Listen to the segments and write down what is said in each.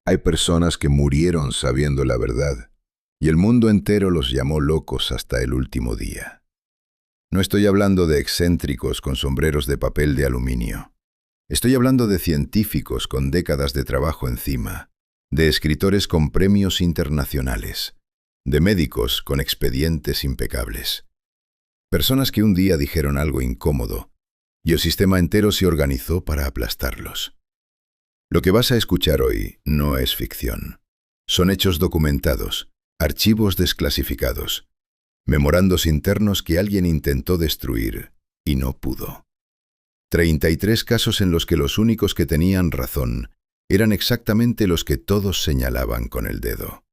Hay personas que murieron sabiendo la verdad, y el mundo entero los llamó locos hasta el último día. No estoy hablando de excéntricos con sombreros de papel de aluminio. Estoy hablando de científicos con décadas de trabajo encima, de escritores con premios internacionales, de médicos con expedientes impecables. Personas que un día dijeron algo incómodo, y el sistema entero se organizó para aplastarlos. Lo que vas a escuchar hoy no es ficción. Son hechos documentados, archivos desclasificados, memorandos internos que alguien intentó destruir y no pudo. 33 casos en los que los únicos que tenían razón eran exactamente los que todos señalaban con el dedo.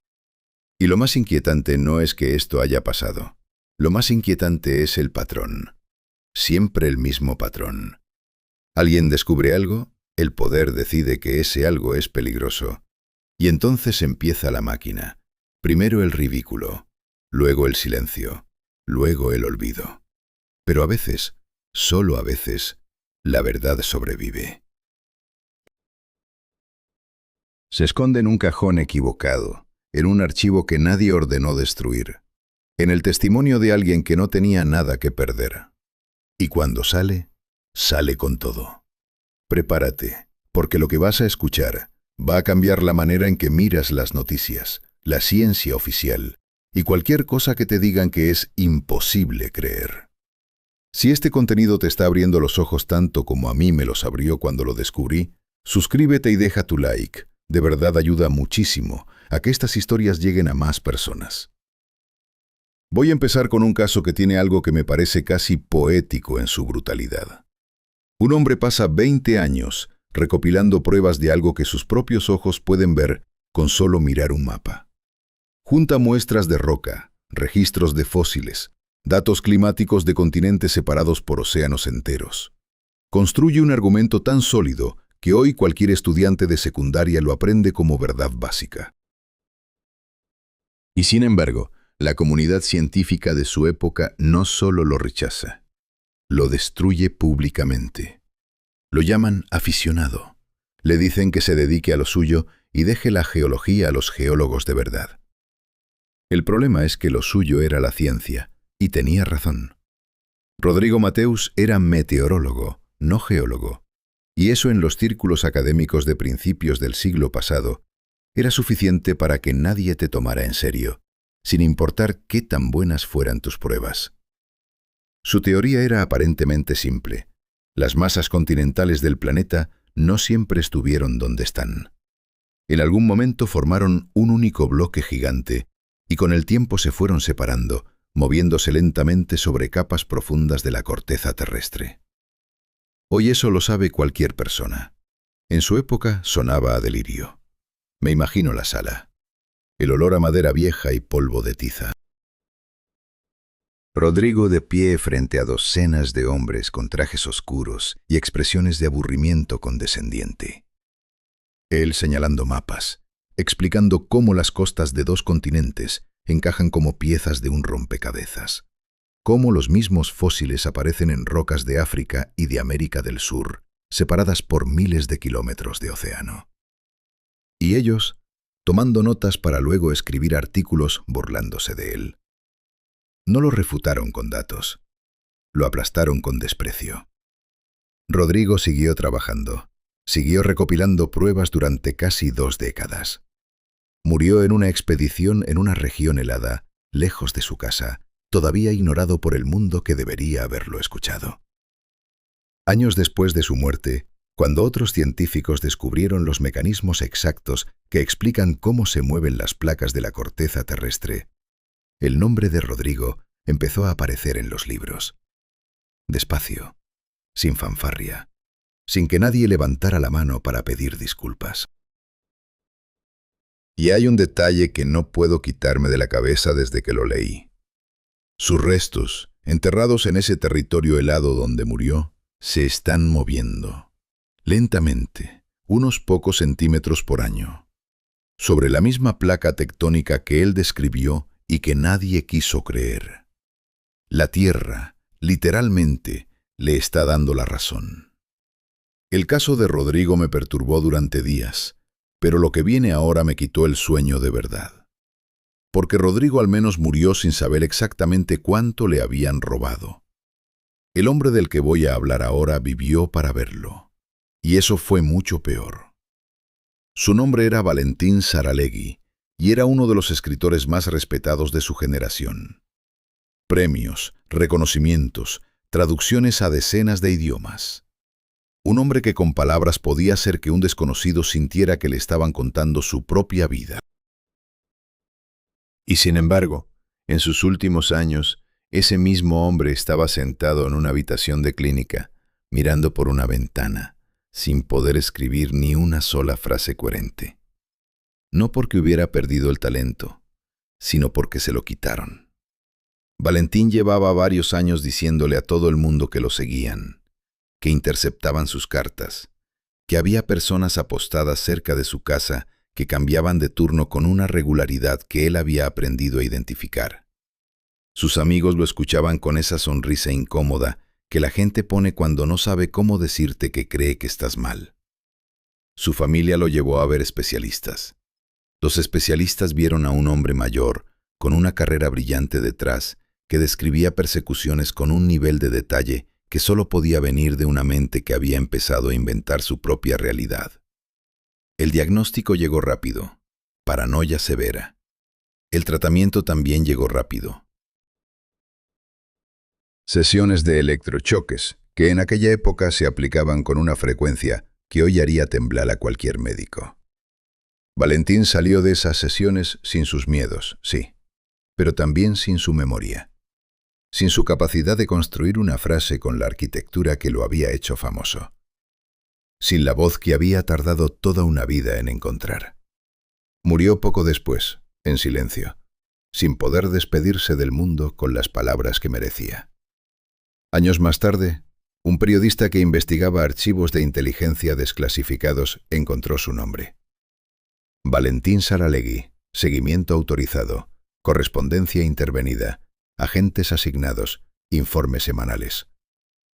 Y lo más inquietante no es que esto haya pasado. Lo más inquietante es el patrón. Siempre el mismo patrón. Alguien descubre algo, el poder decide que ese algo es peligroso, y entonces empieza la máquina. Primero el ridículo, luego el silencio, luego el olvido. Pero a veces, solo a veces, la verdad sobrevive. Se esconde en un cajón equivocado, en un archivo que nadie ordenó destruir, en el testimonio de alguien que no tenía nada que perder. Y cuando sale, sale con todo. Prepárate, porque lo que vas a escuchar va a cambiar la manera en que miras las noticias, la ciencia oficial y cualquier cosa que te digan que es imposible creer. Si este contenido te está abriendo los ojos tanto como a mí me los abrió cuando lo descubrí, suscríbete y deja tu like. De verdad ayuda muchísimo a que estas historias lleguen a más personas. Voy a empezar con un caso que tiene algo que me parece casi poético en su brutalidad. Un hombre pasa 20 años recopilando pruebas de algo que sus propios ojos pueden ver con solo mirar un mapa. Junta muestras de roca, registros de fósiles, datos climáticos de continentes separados por océanos enteros. Construye un argumento tan sólido que hoy cualquier estudiante de secundaria lo aprende como verdad básica. Y sin embargo, la comunidad científica de su época no solo lo rechaza, lo destruye públicamente. Lo llaman aficionado. Le dicen que se dedique a lo suyo y deje la geología a los geólogos de verdad. El problema es que lo suyo era la ciencia, y tenía razón. Rodrigo Mateus era meteorólogo, no geólogo, y eso en los círculos académicos de principios del siglo pasado era suficiente para que nadie te tomara en serio, sin importar qué tan buenas fueran tus pruebas. Su teoría era aparentemente simple. Las masas continentales del planeta no siempre estuvieron donde están. En algún momento formaron un único bloque gigante y con el tiempo se fueron separando, moviéndose lentamente sobre capas profundas de la corteza terrestre. Hoy eso lo sabe cualquier persona. En su época sonaba a delirio. Me imagino la sala. El olor a madera vieja y polvo de tiza. Rodrigo de pie frente a docenas de hombres con trajes oscuros y expresiones de aburrimiento condescendiente. Él señalando mapas, explicando cómo las costas de 2 continentes encajan como piezas de un rompecabezas, cómo los mismos fósiles aparecen en rocas de África y de América del Sur, separadas por miles de kilómetros de océano. Y ellos, tomando notas para luego escribir artículos burlándose de él. No lo refutaron con datos, lo aplastaron con desprecio. Rodrigo siguió trabajando, siguió recopilando pruebas durante casi 2 décadas. Murió en una expedición en una región helada, lejos de su casa, todavía ignorado por el mundo que debería haberlo escuchado. Años después de su muerte, cuando otros científicos descubrieron los mecanismos exactos que explican cómo se mueven las placas de la corteza terrestre, el nombre de Rodrigo empezó a aparecer en los libros. Despacio, sin fanfarria, sin que nadie levantara la mano para pedir disculpas. Y hay un detalle que no puedo quitarme de la cabeza desde que lo leí. Sus restos, enterrados en ese territorio helado donde murió, se están moviendo, lentamente, unos pocos centímetros por año, sobre la misma placa tectónica que él describió y que nadie quiso creer. La Tierra, literalmente, le está dando la razón. El caso de Rodrigo me perturbó durante días, Pero lo que viene ahora me quitó el sueño de verdad. Porque Rodrigo al menos murió sin saber exactamente cuánto le habían robado. El hombre del que voy a hablar ahora vivió para verlo. Y eso fue mucho peor. Su nombre era Valentín Saralegui y era uno de los escritores más respetados de su generación. Premios, reconocimientos, traducciones a decenas de idiomas. Un hombre que con palabras podía hacer que un desconocido sintiera que le estaban contando su propia vida. Y sin embargo, en sus últimos años, ese mismo hombre estaba sentado en una habitación de clínica, mirando por una ventana, sin poder escribir ni una sola frase coherente. No porque hubiera perdido el talento, sino porque se lo quitaron. Valentín llevaba varios años diciéndole a todo el mundo que lo seguían, que interceptaban sus cartas, que había personas apostadas cerca de su casa que cambiaban de turno con una regularidad que él había aprendido a identificar. Sus amigos lo escuchaban con esa sonrisa incómoda que la gente pone cuando no sabe cómo decirte que cree que estás mal. Su familia lo llevó a ver especialistas. Los especialistas vieron a un hombre mayor, con una carrera brillante detrás, que describía persecuciones con un nivel de detalle que solo podía venir de una mente que había empezado a inventar su propia realidad. El diagnóstico llegó rápido: paranoia severa. El tratamiento también llegó rápido. Sesiones de electrochoques, que en aquella época se aplicaban con una frecuencia que hoy haría temblar a cualquier médico. Valentín salió de esas sesiones sin sus miedos, sí, pero también sin su memoria, sin su capacidad de construir una frase con la arquitectura que lo había hecho famoso, sin la voz que había tardado toda una vida en encontrar. Murió poco después, en silencio, sin poder despedirse del mundo con las palabras que merecía. Años más tarde, un periodista que investigaba archivos de inteligencia desclasificados encontró su nombre. Valentín Saralegui, seguimiento autorizado, correspondencia intervenida, agentes asignados, informes semanales.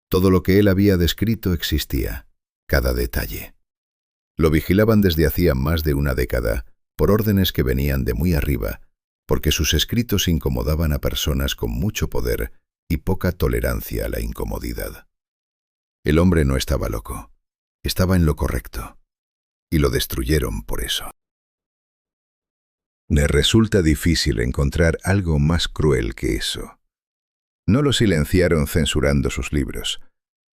Todo lo que él había descrito existía, cada detalle. Lo vigilaban desde hacía más de una década, por órdenes que venían de muy arriba, porque sus escritos incomodaban a personas con mucho poder y poca tolerancia a la incomodidad. El hombre no estaba loco, estaba en lo correcto, y lo destruyeron por eso. Me resulta difícil encontrar algo más cruel que eso. No lo silenciaron censurando sus libros,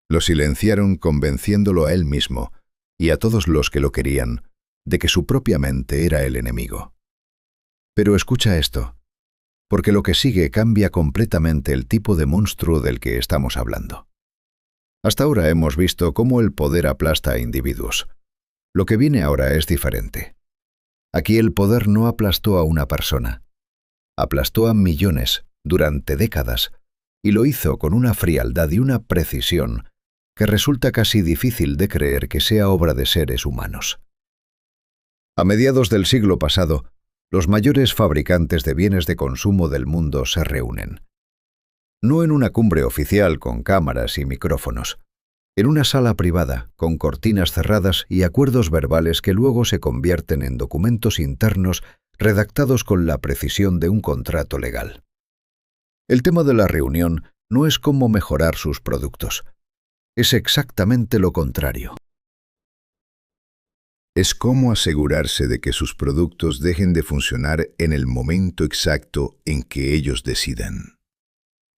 lo silenciaron convenciéndolo a él mismo y a todos los que lo querían de que su propia mente era el enemigo. Pero escucha esto, porque lo que sigue cambia completamente el tipo de monstruo del que estamos hablando. Hasta ahora hemos visto cómo el poder aplasta a individuos. Lo que viene ahora es diferente. Aquí el poder no aplastó a una persona. Aplastó a millones durante décadas y lo hizo con una frialdad y una precisión que resulta casi difícil de creer que sea obra de seres humanos. A mediados del siglo pasado, los mayores fabricantes de bienes de consumo del mundo se reúnen. No en una cumbre oficial con cámaras y micrófonos, en una sala privada con cortinas cerradas y acuerdos verbales que luego se convierten en documentos internos redactados con la precisión de un contrato legal. El tema de la reunión no es cómo mejorar sus productos. Es exactamente lo contrario. Es cómo asegurarse de que sus productos dejen de funcionar en el momento exacto en que ellos decidan.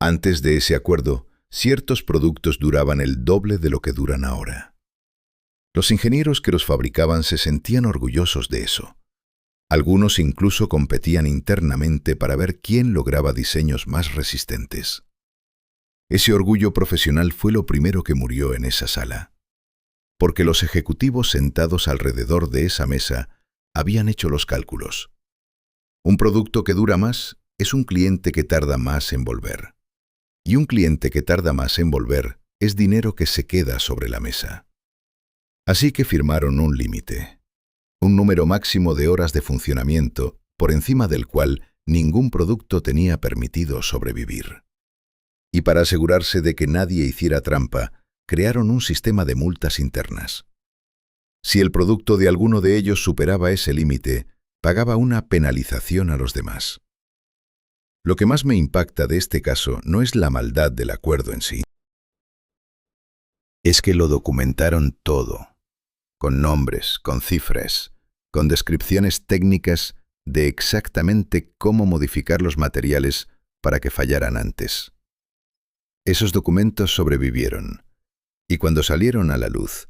Antes de ese acuerdo, ciertos productos duraban el doble de lo que duran ahora. Los ingenieros que los fabricaban se sentían orgullosos de eso. Algunos incluso competían internamente para ver quién lograba diseños más resistentes. Ese orgullo profesional fue lo primero que murió en esa sala, porque los ejecutivos sentados alrededor de esa mesa habían hecho los cálculos. Un producto que dura más es un cliente que tarda más en volver. Y un cliente que tarda más en volver es dinero que se queda sobre la mesa. Así que firmaron un límite, un número máximo de horas de funcionamiento por encima del cual ningún producto tenía permitido sobrevivir. Y para asegurarse de que nadie hiciera trampa, crearon un sistema de multas internas. Si el producto de alguno de ellos superaba ese límite, pagaba una penalización a los demás. Lo que más me impacta de este caso no es la maldad del acuerdo en sí. Es que lo documentaron todo, con nombres, con cifras, con descripciones técnicas de exactamente cómo modificar los materiales para que fallaran antes. Esos documentos sobrevivieron, y cuando salieron a la luz,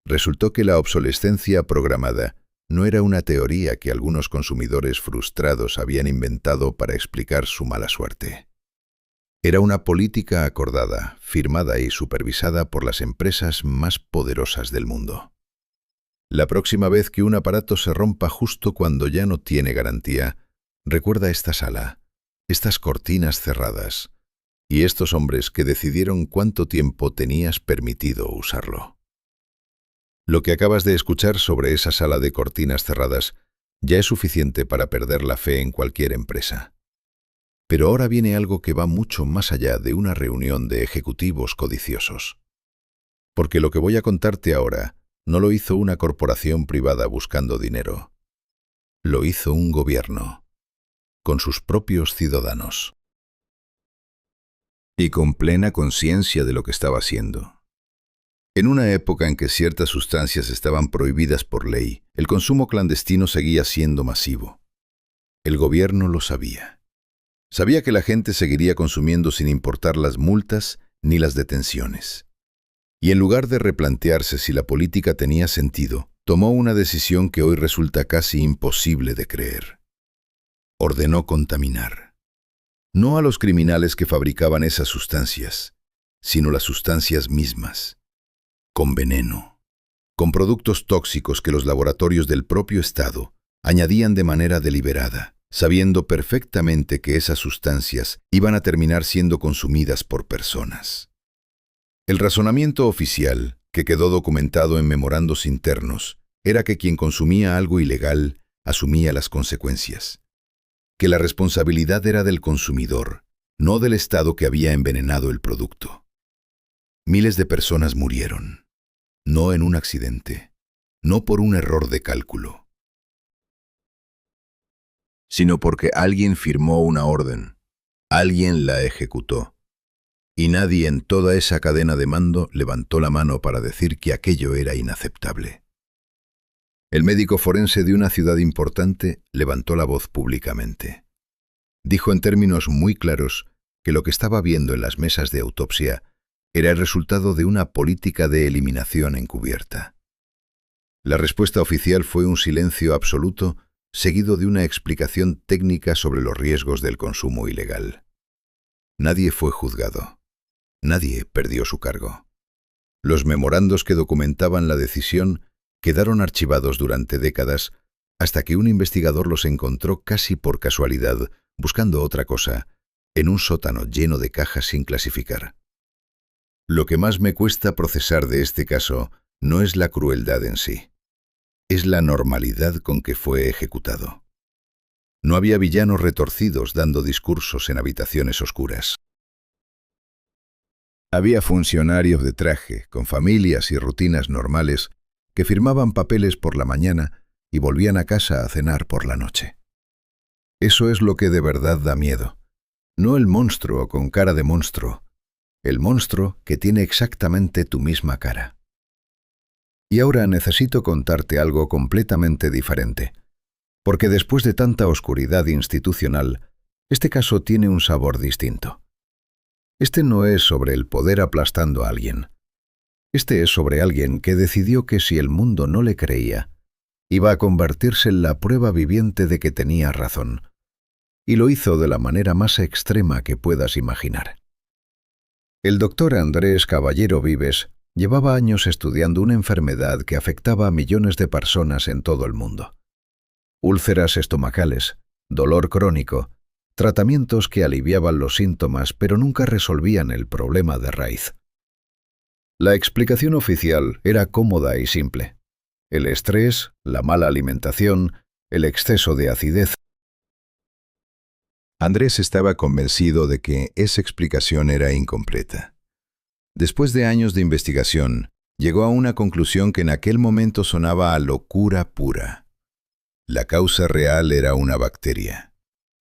resultó que la obsolescencia programada no era una teoría que algunos consumidores frustrados habían inventado para explicar su mala suerte. Era una política acordada, firmada y supervisada por las empresas más poderosas del mundo. La próxima vez que un aparato se rompa justo cuando ya no tiene garantía, recuerda esta sala, estas cortinas cerradas y estos hombres que decidieron cuánto tiempo tenías permitido usarlo. Lo que acabas de escuchar sobre esa sala de cortinas cerradas ya es suficiente para perder la fe en cualquier empresa. Pero ahora viene algo que va mucho más allá de una reunión de ejecutivos codiciosos. Porque lo que voy a contarte ahora no lo hizo una corporación privada buscando dinero. Lo hizo un gobierno, con sus propios ciudadanos. Y con plena conciencia de lo que estaba haciendo. En una época en que ciertas sustancias estaban prohibidas por ley, el consumo clandestino seguía siendo masivo. El gobierno lo sabía. Sabía que la gente seguiría consumiendo sin importar las multas ni las detenciones. Y en lugar de replantearse si la política tenía sentido, tomó una decisión que hoy resulta casi imposible de creer. Ordenó contaminar. No a los criminales que fabricaban esas sustancias, sino las sustancias mismas. Con veneno, con productos tóxicos que los laboratorios del propio Estado añadían de manera deliberada, sabiendo perfectamente que esas sustancias iban a terminar siendo consumidas por personas. El razonamiento oficial, que quedó documentado en memorandos internos, era que quien consumía algo ilegal asumía las consecuencias, que la responsabilidad era del consumidor, no del Estado que había envenenado el producto. Miles de personas murieron. No en un accidente, no por un error de cálculo, sino porque alguien firmó una orden, alguien la ejecutó, y nadie en toda esa cadena de mando levantó la mano para decir que aquello era inaceptable. El médico forense de una ciudad importante levantó la voz públicamente. Dijo en términos muy claros que lo que estaba viendo en las mesas de autopsia era el resultado de una política de eliminación encubierta. La respuesta oficial fue un silencio absoluto, seguido de una explicación técnica sobre los riesgos del consumo ilegal. Nadie fue juzgado. Nadie perdió su cargo. Los memorandos que documentaban la decisión quedaron archivados durante décadas hasta que un investigador los encontró casi por casualidad, buscando otra cosa, en un sótano lleno de cajas sin clasificar. Lo que más me cuesta procesar de este caso no es la crueldad en sí, es la normalidad con que fue ejecutado. No había villanos retorcidos dando discursos en habitaciones oscuras. Había funcionarios de traje, con familias y rutinas normales, que firmaban papeles por la mañana y volvían a casa a cenar por la noche. Eso es lo que de verdad da miedo, no el monstruo con cara de monstruo, el monstruo que tiene exactamente tu misma cara. Y ahora necesito contarte algo completamente diferente, porque después de tanta oscuridad institucional, este caso tiene un sabor distinto. Este no es sobre el poder aplastando a alguien. Este es sobre alguien que decidió que si el mundo no le creía, iba a convertirse en la prueba viviente de que tenía razón. Y lo hizo de la manera más extrema que puedas imaginar. El doctor Andrés Caballero Vives llevaba años estudiando una enfermedad que afectaba a millones de personas en todo el mundo. Úlceras estomacales, dolor crónico, tratamientos que aliviaban los síntomas pero nunca resolvían el problema de raíz. La explicación oficial era cómoda y simple. El estrés, la mala alimentación, el exceso de acidez. Andrés estaba convencido de que esa explicación era incompleta. Después de años de investigación, Llegó a una conclusión que en aquel momento sonaba a locura pura. La causa real era una bacteria,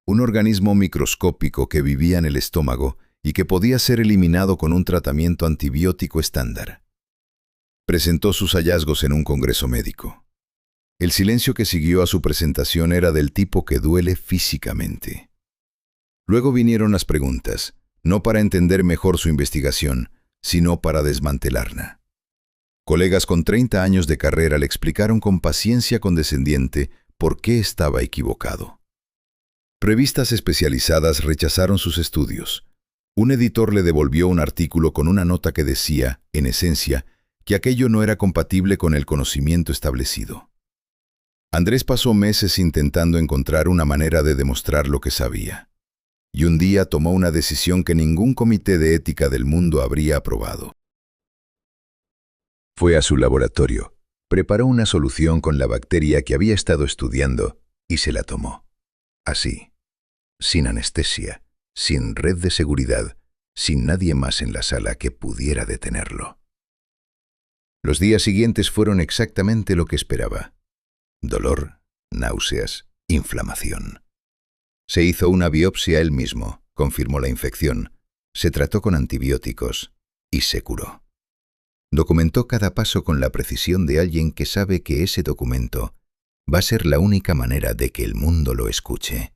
un organismo microscópico que vivía en el estómago y que podía ser eliminado con un tratamiento antibiótico estándar. Presentó sus hallazgos en un congreso médico. El silencio que siguió a su presentación era del tipo que duele físicamente. Luego vinieron las preguntas, no para entender mejor su investigación, sino para desmantelarla. Colegas con 30 años de carrera le explicaron con paciencia condescendiente por qué estaba equivocado. Revistas especializadas rechazaron sus estudios. Un editor le devolvió un artículo con una nota que decía, en esencia, que aquello no era compatible con el conocimiento establecido. Andrés pasó meses intentando encontrar una manera de demostrar lo que sabía. Y un día tomó una decisión que ningún comité de ética del mundo habría aprobado. Fue a su laboratorio, preparó una solución con la bacteria que había estado estudiando y se la tomó. Así, sin anestesia, sin red de seguridad, sin nadie más en la sala que pudiera detenerlo. Los días siguientes fueron exactamente lo que esperaba. Dolor, náuseas, inflamación. Se hizo una biopsia él mismo, confirmó la infección, se trató con antibióticos y se curó. Documentó cada paso con la precisión de alguien que sabe que ese documento va a ser la única manera de que el mundo lo escuche.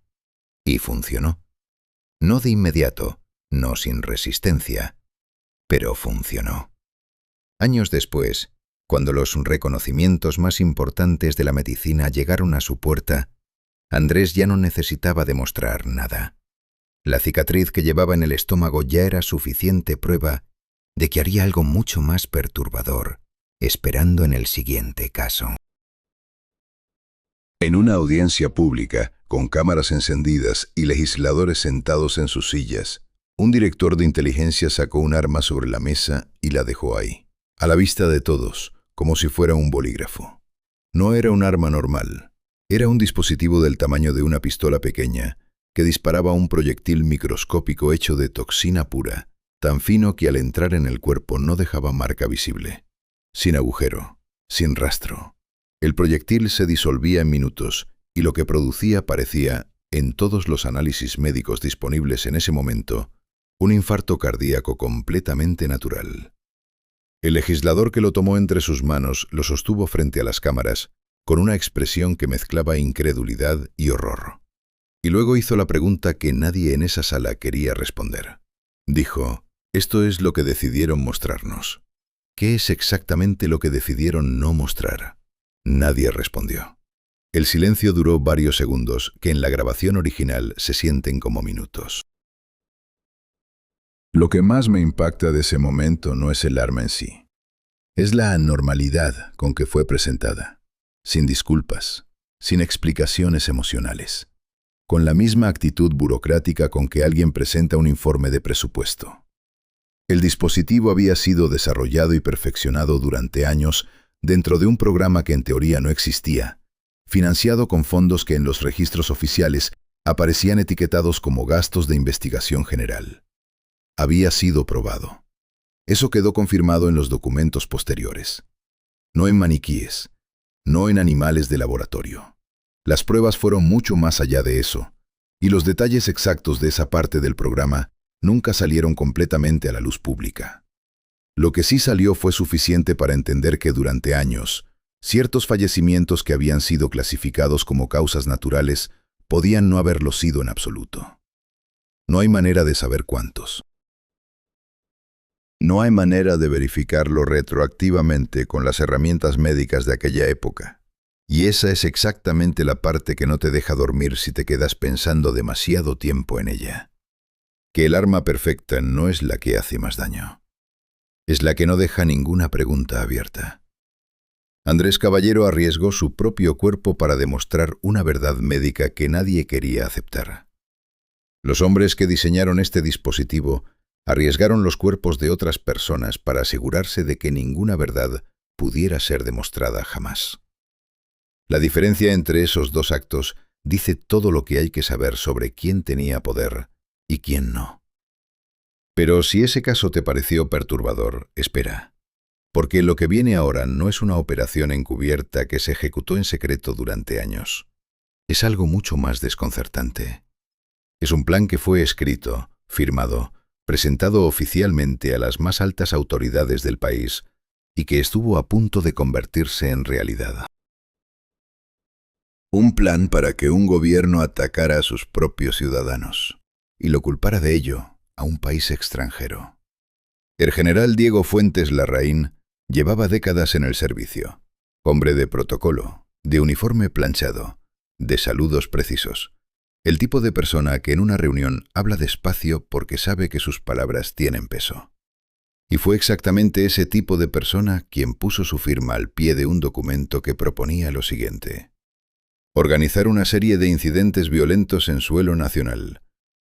Y funcionó. No de inmediato, no sin resistencia, pero funcionó. Años después, cuando los reconocimientos más importantes de la medicina llegaron a su puerta, Andrés ya no necesitaba demostrar nada. La cicatriz que llevaba en el estómago ya era suficiente prueba de que haría algo mucho más perturbador, esperando en el siguiente caso. En una audiencia pública, con cámaras encendidas y legisladores sentados en sus sillas, un director de inteligencia sacó un arma sobre la mesa y la dejó ahí, a la vista de todos, como si fuera un bolígrafo. No era un arma normal, era un dispositivo del tamaño de una pistola pequeña que disparaba un proyectil microscópico hecho de toxina pura, tan fino que al entrar en el cuerpo no dejaba marca visible. Sin agujero, sin rastro. El proyectil se disolvía en minutos y lo que producía parecía, en todos los análisis médicos disponibles en ese momento, un infarto cardíaco completamente natural. El legislador que lo tomó entre sus manos lo sostuvo frente a las cámaras con una expresión que mezclaba incredulidad y horror. Y luego hizo la pregunta que nadie en esa sala quería responder. Dijo, «Esto es lo que decidieron mostrarnos. ¿Qué es exactamente lo que decidieron no mostrar?» Nadie respondió. El silencio duró varios segundos, que en la grabación original se sienten como minutos. Lo que más me impacta de ese momento no es el arma en sí. Es la anormalidad con que fue presentada, sin disculpas, sin explicaciones emocionales, con la misma actitud burocrática con que alguien presenta un informe de presupuesto. El dispositivo había sido desarrollado y perfeccionado durante años dentro de un programa que en teoría no existía, financiado con fondos que en los registros oficiales aparecían etiquetados como gastos de investigación general. Había sido probado. Eso quedó confirmado en los documentos posteriores. No en maniquíes, no en animales de laboratorio. Las pruebas fueron mucho más allá de eso, y los detalles exactos de esa parte del programa nunca salieron completamente a la luz pública. Lo que sí salió fue suficiente para entender que durante años, ciertos fallecimientos que habían sido clasificados como causas naturales podían no haberlo sido en absoluto. No hay manera de saber cuántos. No hay manera de verificarlo retroactivamente con las herramientas médicas de aquella época. Y esa es exactamente la parte que no te deja dormir si te quedas pensando demasiado tiempo en ella. Que el arma perfecta no es la que hace más daño. Es la que no deja ninguna pregunta abierta. Andrés Caballero arriesgó su propio cuerpo para demostrar una verdad médica que nadie quería aceptar. Los hombres que diseñaron este dispositivo arriesgaron los cuerpos de otras personas para asegurarse de que ninguna verdad pudiera ser demostrada jamás. La diferencia entre esos dos actos dice todo lo que hay que saber sobre quién tenía poder y quién no. Pero si ese caso te pareció perturbador, espera, Porque lo que viene ahora no es una operación encubierta que se ejecutó en secreto durante años. Es algo mucho más desconcertante. Es un plan que fue escrito, firmado, presentado oficialmente a las más altas autoridades del país y que estuvo a punto de convertirse en realidad. Un plan para que un gobierno atacara a sus propios ciudadanos y lo culpara de ello a un país extranjero. El general Diego Fuentes Larraín llevaba décadas en el servicio, hombre de protocolo, de uniforme planchado, de saludos precisos, el tipo de persona que en una reunión habla despacio porque sabe que sus palabras tienen peso. Y fue exactamente ese tipo de persona quien puso su firma al pie de un documento que proponía lo siguiente: organizar una serie de incidentes violentos en suelo nacional,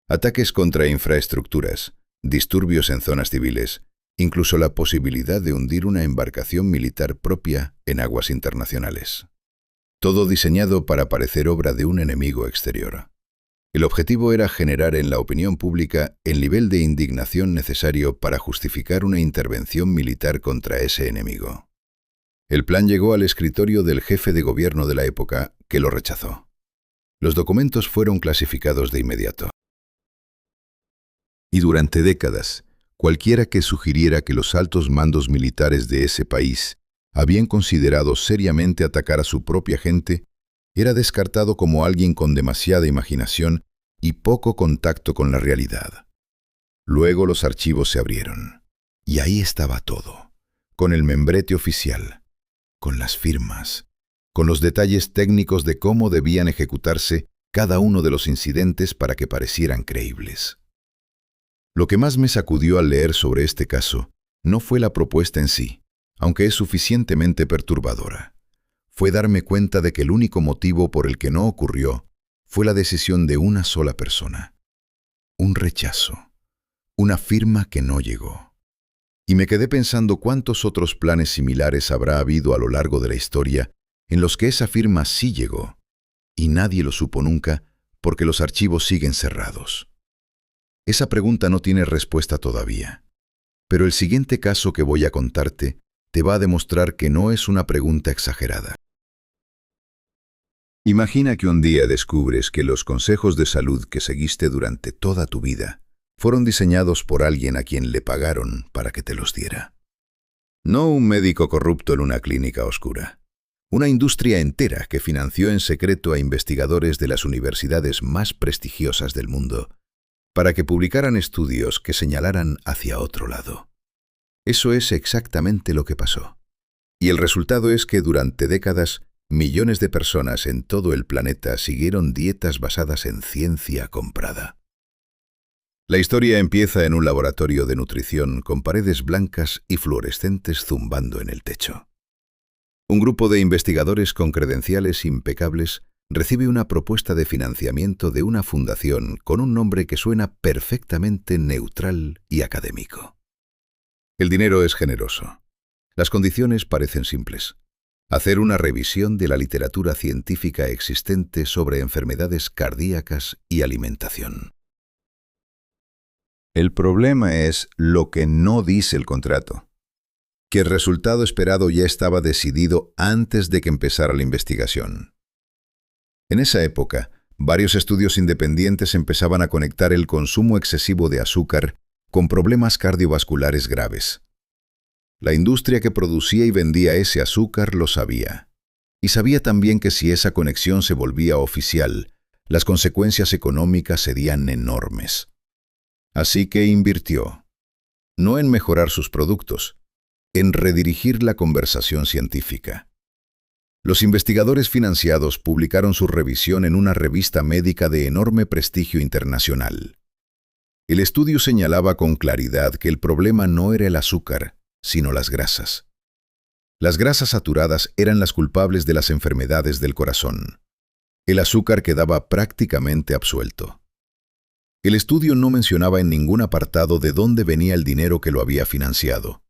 ataques contra infraestructuras, disturbios en zonas civiles, incluso la posibilidad de hundir una embarcación militar propia en aguas internacionales. Todo diseñado para parecer obra de un enemigo exterior. El objetivo era generar en la opinión pública el nivel de indignación necesario para justificar una intervención militar contra ese enemigo. El plan llegó al escritorio del jefe de gobierno de la época, que lo rechazó. Los documentos fueron clasificados de inmediato. Y durante décadas, cualquiera que sugiriera que los altos mandos militares de ese país habían considerado seriamente atacar a su propia gente, era descartado como alguien con demasiada imaginación y poco contacto con la realidad. Luego los archivos se abrieron, y ahí estaba todo, con el membrete oficial, con las firmas, con los detalles técnicos de cómo debían ejecutarse cada uno de los incidentes para que parecieran creíbles. Lo que más me sacudió al leer sobre este caso no fue la propuesta en sí, aunque es suficientemente perturbadora. Fue darme cuenta de que el único motivo por el que no ocurrió fue la decisión de una sola persona. Un rechazo, una firma que no llegó. Y me quedé pensando cuántos otros planes similares habrá habido a lo largo de la historia en los que esa firma sí llegó, y nadie lo supo nunca porque los archivos siguen cerrados. Esa pregunta no tiene respuesta todavía, pero el siguiente caso que voy a contarte te va a demostrar que no es una pregunta exagerada. Imagina que un día descubres que los consejos de salud que seguiste durante toda tu vida fueron diseñados por alguien a quien le pagaron para que te los diera. No un médico corrupto en una clínica oscura. Una industria entera que financió en secreto a investigadores de las universidades más prestigiosas del mundo para que publicaran estudios que señalaran hacia otro lado. Eso es exactamente lo que pasó. Y el resultado es que durante décadas, millones de personas en todo el planeta siguieron dietas basadas en ciencia comprada. La historia empieza en un laboratorio de nutrición con paredes blancas y fluorescentes zumbando en el techo. Un grupo de investigadores con credenciales impecables recibe una propuesta de financiamiento de una fundación con un nombre que suena perfectamente neutral y académico. El dinero es generoso. Las condiciones parecen simples. Hacer una revisión de la literatura científica existente sobre enfermedades cardíacas y alimentación. El problema es lo que no dice el contrato, que el resultado esperado ya estaba decidido antes de que empezara la investigación. En esa época, varios estudios independientes empezaban a conectar el consumo excesivo de azúcar con problemas cardiovasculares graves. La industria que producía y vendía ese azúcar lo sabía. Y sabía también que si esa conexión se volvía oficial, las consecuencias económicas serían enormes. Así que invirtió, no en mejorar sus productos, en redirigir la conversación científica. Los investigadores financiados publicaron su revisión en una revista médica de enorme prestigio internacional. El estudio señalaba con claridad que el problema no era el azúcar, sino las grasas. Las grasas saturadas eran las culpables de las enfermedades del corazón. El azúcar quedaba prácticamente absuelto. El estudio no mencionaba en ningún apartado de dónde venía el dinero que lo había financiado.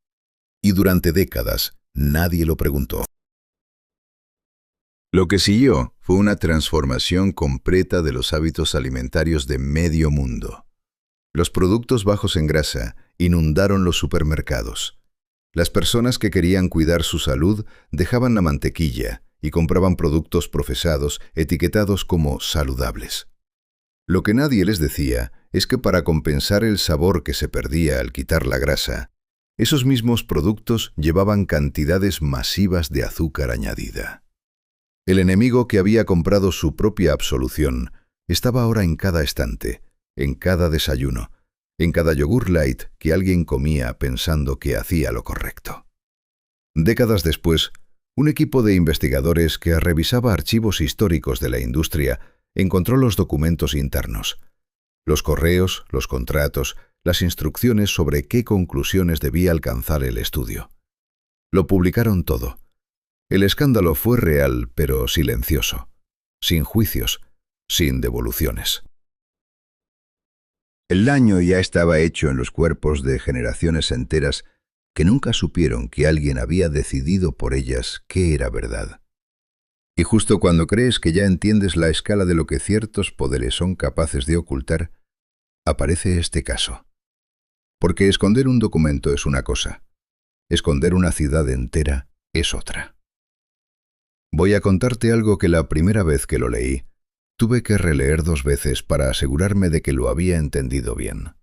Y durante décadas, nadie lo preguntó. Lo que siguió fue una transformación completa de los hábitos alimentarios de medio mundo. Los productos bajos en grasa inundaron los supermercados. Las personas que querían cuidar su salud dejaban la mantequilla y compraban productos procesados etiquetados como saludables. Lo que nadie les decía es que para compensar el sabor que se perdía al quitar la grasa, esos mismos productos llevaban cantidades masivas de azúcar añadida. El enemigo que había comprado su propia absolución estaba ahora en cada estante, en cada desayuno, en cada yogur light que alguien comía pensando que hacía lo correcto. Décadas después, un equipo de investigadores que revisaba archivos históricos de la industria encontró los documentos internos, los correos, los contratos, las instrucciones sobre qué conclusiones debía alcanzar el estudio. Lo publicaron todo. El escándalo fue real, pero silencioso, sin juicios, sin devoluciones. El daño ya estaba hecho en los cuerpos de generaciones enteras que nunca supieron que alguien había decidido por ellas qué era verdad. Y justo cuando crees que ya entiendes la escala de lo que ciertos poderes son capaces de ocultar, aparece este caso. Porque esconder un documento es una cosa, esconder una ciudad entera es otra. Voy a contarte algo que la primera vez que lo leí, tuve que releer 2 veces para asegurarme de que lo había entendido bien.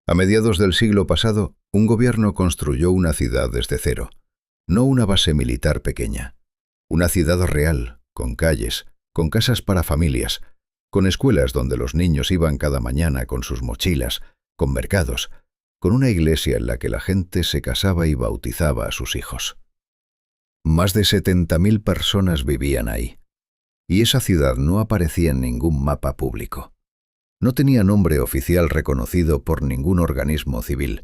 A mediados del siglo pasado, un gobierno construyó una ciudad desde cero, no una base militar pequeña. Una ciudad real, con calles, con casas para familias, con escuelas donde los niños iban cada mañana con sus mochilas, con mercados, con una iglesia en la que la gente se casaba y bautizaba a sus hijos. Más de 70.000 personas vivían ahí. Y esa ciudad no aparecía en ningún mapa público. No tenía nombre oficial reconocido por ningún organismo civil.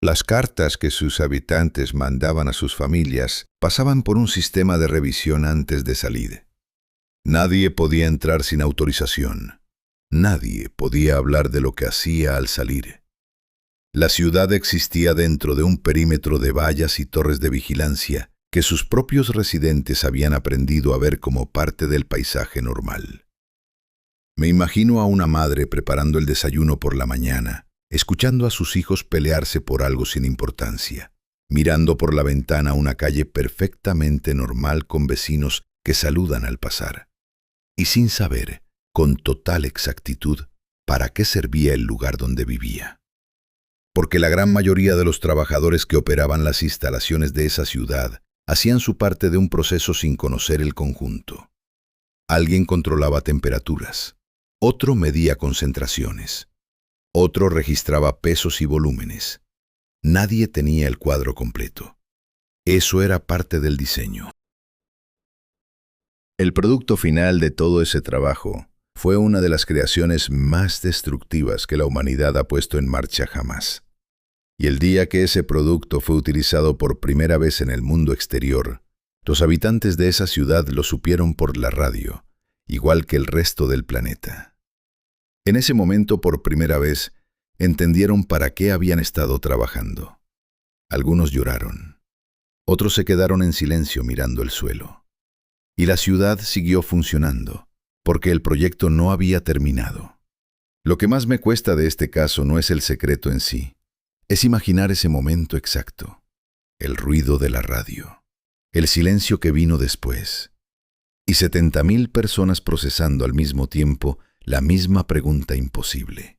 Las cartas que sus habitantes mandaban a sus familias pasaban por un sistema de revisión antes de salir. Nadie podía entrar sin autorización. Nadie podía hablar de lo que hacía al salir. La ciudad existía dentro de un perímetro de vallas y torres de vigilancia que sus propios residentes habían aprendido a ver como parte del paisaje normal. Me imagino a una madre preparando el desayuno por la mañana, escuchando a sus hijos pelearse por algo sin importancia, mirando por la ventana una calle perfectamente normal con vecinos que saludan al pasar, y sin saber, con total exactitud, para qué servía el lugar donde vivía. Porque la gran mayoría de los trabajadores que operaban las instalaciones de esa ciudad hacían su parte de un proceso sin conocer el conjunto. Alguien controlaba temperaturas, otro medía concentraciones, otro registraba pesos y volúmenes. Nadie tenía el cuadro completo. Eso era parte del diseño. El producto final de todo ese trabajo fue una de las creaciones más destructivas que la humanidad ha puesto en marcha jamás. Y el día que ese producto fue utilizado por primera vez en el mundo exterior, los habitantes de esa ciudad lo supieron por la radio, igual que el resto del planeta. En ese momento, por primera vez, entendieron para qué habían estado trabajando. Algunos lloraron, otros se quedaron en silencio mirando el suelo. Y la ciudad siguió funcionando, porque el proyecto no había terminado. Lo que más me cuesta de este caso no es el secreto en sí, es imaginar ese momento exacto, el ruido de la radio, el silencio que vino después, y 70.000 personas procesando al mismo tiempo la misma pregunta imposible.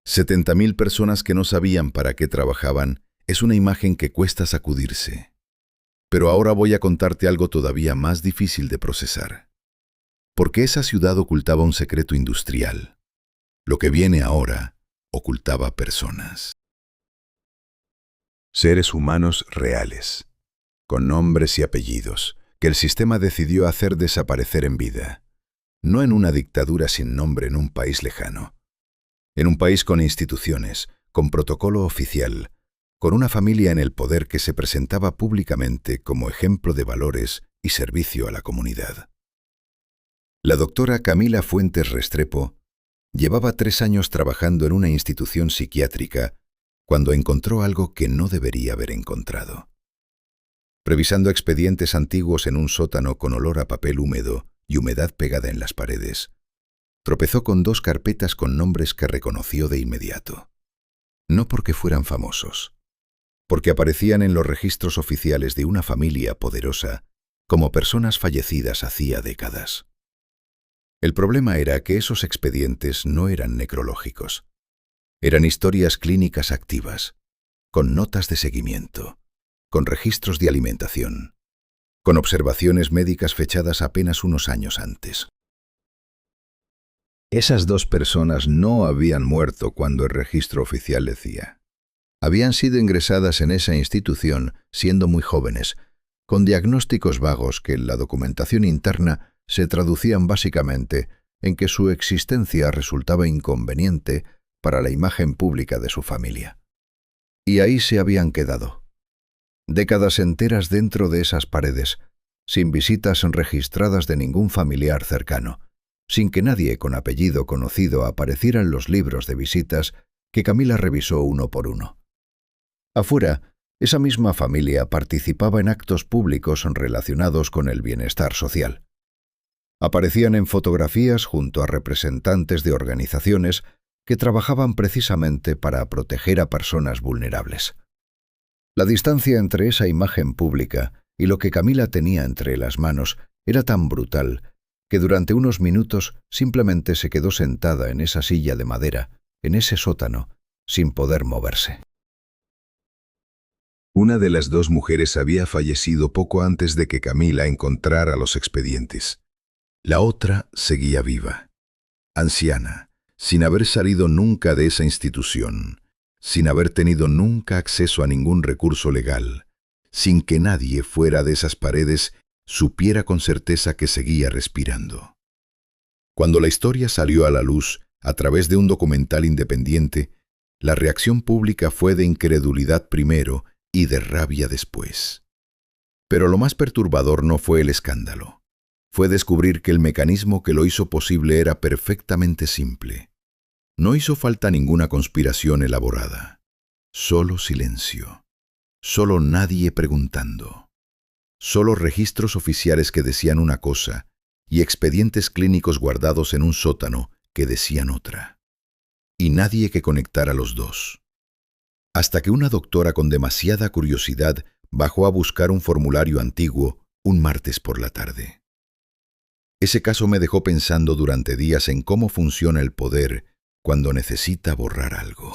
70.000 personas que no sabían para qué trabajaban es una imagen que cuesta sacudirse. Pero ahora voy a contarte algo todavía más difícil de procesar. Porque esa ciudad ocultaba un secreto industrial. Lo que viene ahora ocultaba personas. Seres humanos reales, con nombres y apellidos, que el sistema decidió hacer desaparecer en vida. No en una dictadura sin nombre en un país lejano. En un país con instituciones, con protocolo oficial, con una familia en el poder que se presentaba públicamente como ejemplo de valores y servicio a la comunidad. La doctora Camila Fuentes Restrepo llevaba 3 años trabajando en una institución psiquiátrica cuando encontró algo que no debería haber encontrado. Revisando expedientes antiguos en un sótano con olor a papel húmedo y humedad pegada en las paredes, tropezó con 2 carpetas con nombres que reconoció de inmediato. No porque fueran famosos, porque aparecían en los registros oficiales de una familia poderosa como personas fallecidas hacía décadas. El problema era que esos expedientes no eran necrológicos. Eran historias clínicas activas, con notas de seguimiento, con registros de alimentación, con observaciones médicas fechadas apenas unos años antes. Esas dos personas no habían muerto cuando el registro oficial decía. Habían sido ingresadas en esa institución siendo muy jóvenes, con diagnósticos vagos que en la documentación interna se traducían básicamente en que su existencia resultaba inconveniente para la imagen pública de su familia. Y ahí se habían quedado. Décadas enteras dentro de esas paredes, sin visitas registradas de ningún familiar cercano, sin que nadie con apellido conocido apareciera en los libros de visitas que Camila revisó uno por uno. Afuera, esa misma familia participaba en actos públicos relacionados con el bienestar social. Aparecían en fotografías junto a representantes de organizaciones que trabajaban precisamente para proteger a personas vulnerables. La distancia entre esa imagen pública y lo que Camila tenía entre las manos era tan brutal que durante unos minutos simplemente se quedó sentada en esa silla de madera, en ese sótano, sin poder moverse. Una de las dos mujeres había fallecido poco antes de que Camila encontrara los expedientes. La otra seguía viva, anciana, sin haber salido nunca de esa institución, sin haber tenido nunca acceso a ningún recurso legal, sin que nadie fuera de esas paredes supiera con certeza que seguía respirando. Cuando la historia salió a la luz a través de un documental independiente, la reacción pública fue de incredulidad primero y de rabia después. Pero lo más perturbador no fue el escándalo. Fue descubrir que el mecanismo que lo hizo posible era perfectamente simple. No hizo falta ninguna conspiración elaborada. Solo silencio. Solo nadie preguntando. Solo registros oficiales que decían una cosa y expedientes clínicos guardados en un sótano que decían otra. Y nadie que conectara los dos. Hasta que una doctora con demasiada curiosidad bajó a buscar un formulario antiguo un martes por la tarde. Ese caso me dejó pensando durante días en cómo funciona el poder cuando necesita borrar algo.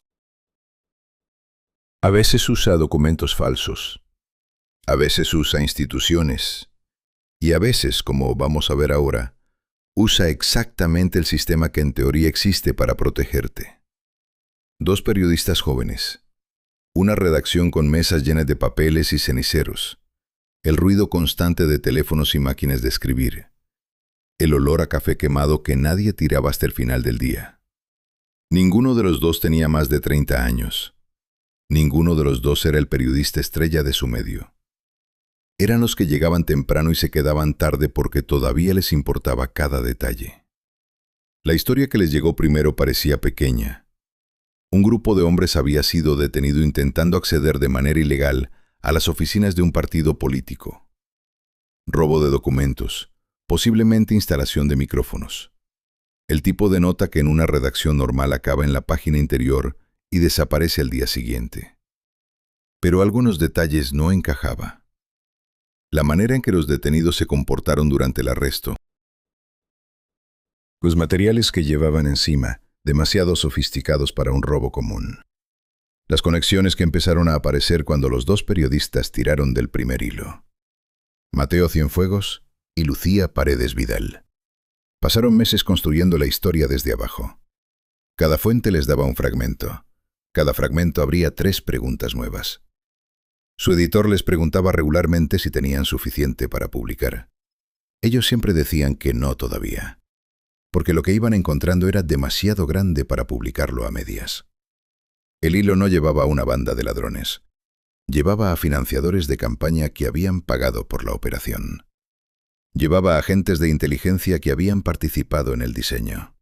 A veces usa documentos falsos, a veces usa instituciones, y a veces, como vamos a ver ahora, usa exactamente el sistema que en teoría existe para protegerte. Dos periodistas jóvenes, una redacción con mesas llenas de papeles y ceniceros, el ruido constante de teléfonos y máquinas de escribir, el olor a café quemado que nadie tiraba hasta el final del día. Ninguno de los dos tenía más de 30 años. Ninguno de los dos era el periodista estrella de su medio. Eran los que llegaban temprano y se quedaban tarde porque todavía les importaba cada detalle. La historia que les llegó primero parecía pequeña. Un grupo de hombres había sido detenido intentando acceder de manera ilegal a las oficinas de un partido político. Robo de documentos, posiblemente instalación de micrófonos. El tipo de nota que en una redacción normal acaba en la página interior y desaparece al día siguiente. Pero algunos detalles no encajaba. La manera en que los detenidos se comportaron durante el arresto. Los materiales que llevaban encima, demasiado sofisticados para un robo común. Las conexiones que empezaron a aparecer cuando los dos periodistas tiraron del primer hilo. Mateo Cienfuegos y Lucía Paredes Vidal. Pasaron meses construyendo la historia desde abajo. Cada fuente les daba un fragmento. Cada fragmento abría 3 preguntas nuevas. Su editor les preguntaba regularmente si tenían suficiente para publicar. Ellos siempre decían que no todavía, porque lo que iban encontrando era demasiado grande para publicarlo a medias. El hilo no llevaba a una banda de ladrones. Llevaba a financiadores de campaña que habían pagado por la operación. Llevaba a agentes de inteligencia que habían participado en el diseño.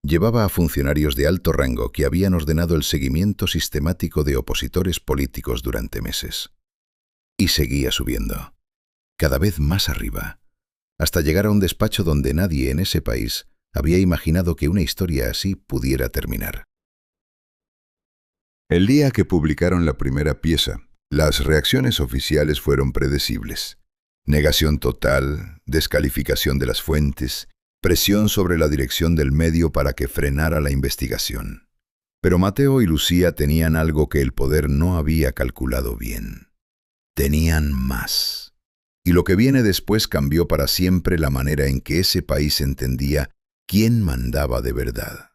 Llevaba a funcionarios de alto rango que habían ordenado el seguimiento sistemático de opositores políticos durante meses. Y seguía subiendo, cada vez más arriba, hasta llegar a un despacho donde nadie en ese país había imaginado que una historia así pudiera terminar. El día que publicaron la primera pieza, las reacciones oficiales fueron predecibles. Negación total, descalificación de las fuentes, presión sobre la dirección del medio para que frenara la investigación. Pero Mateo y Lucía tenían algo que el poder no había calculado bien. Tenían más. Y lo que viene después cambió para siempre la manera en que ese país entendía quién mandaba de verdad.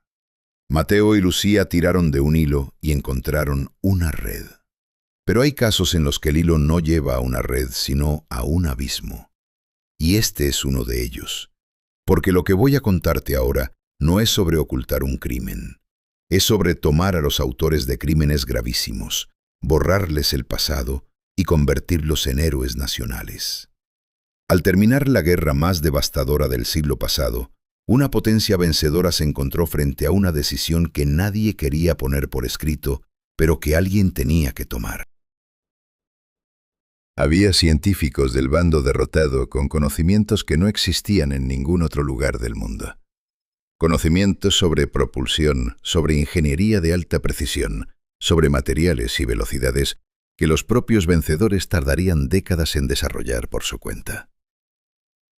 Mateo y Lucía tiraron de un hilo y encontraron una red. Pero hay casos en los que el hilo no lleva a una red, sino a un abismo. Y este es uno de ellos. Porque lo que voy a contarte ahora no es sobre ocultar un crimen. Es sobre tomar a los autores de crímenes gravísimos, borrarles el pasado y convertirlos en héroes nacionales. Al terminar la guerra más devastadora del siglo pasado, una potencia vencedora se encontró frente a una decisión que nadie quería poner por escrito, pero que alguien tenía que tomar. Había científicos del bando derrotado con conocimientos que no existían en ningún otro lugar del mundo. Conocimientos sobre propulsión, sobre ingeniería de alta precisión, sobre materiales y velocidades que los propios vencedores tardarían décadas en desarrollar por su cuenta.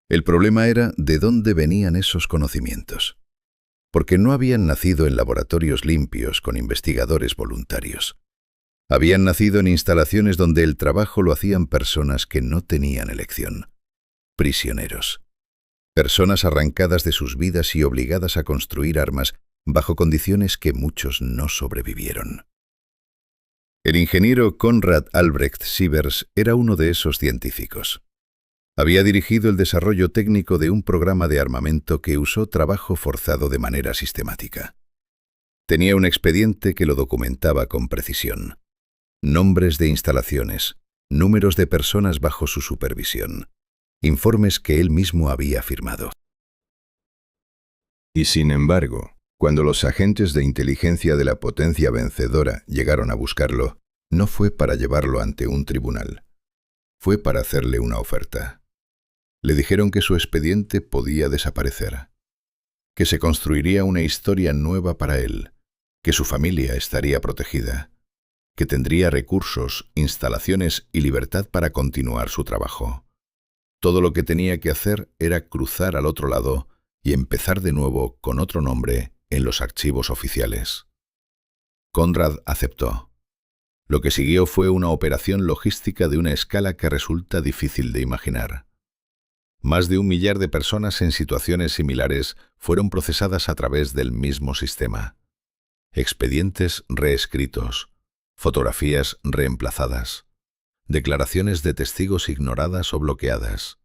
El problema era de dónde venían esos conocimientos, porque no habían nacido en laboratorios limpios con investigadores voluntarios. Habían nacido en instalaciones donde el trabajo lo hacían personas que no tenían elección, prisioneros. Personas arrancadas de sus vidas y obligadas a construir armas bajo condiciones que muchos no sobrevivieron. El ingeniero Konrad Albrecht Sievers era uno de esos científicos. Había dirigido el desarrollo técnico de un programa de armamento que usó trabajo forzado de manera sistemática. Tenía un expediente que lo documentaba con precisión. Nombres de instalaciones, números de personas bajo su supervisión, informes que él mismo había firmado. Y sin embargo, cuando los agentes de inteligencia de la potencia vencedora llegaron a buscarlo, no fue para llevarlo ante un tribunal. Fue para hacerle una oferta. Le dijeron que su expediente podía desaparecer, que se construiría una historia nueva para él, que su familia estaría protegida, que tendría recursos, instalaciones y libertad para continuar su trabajo. Todo lo que tenía que hacer era cruzar al otro lado y empezar de nuevo con otro nombre en los archivos oficiales. Konrad aceptó. Lo que siguió fue una operación logística de una escala que resulta difícil de imaginar. Más de 1 millar de personas en situaciones similares fueron procesadas a través del mismo sistema. Expedientes reescritos, fotografías reemplazadas, declaraciones de testigos ignoradas o bloqueadas.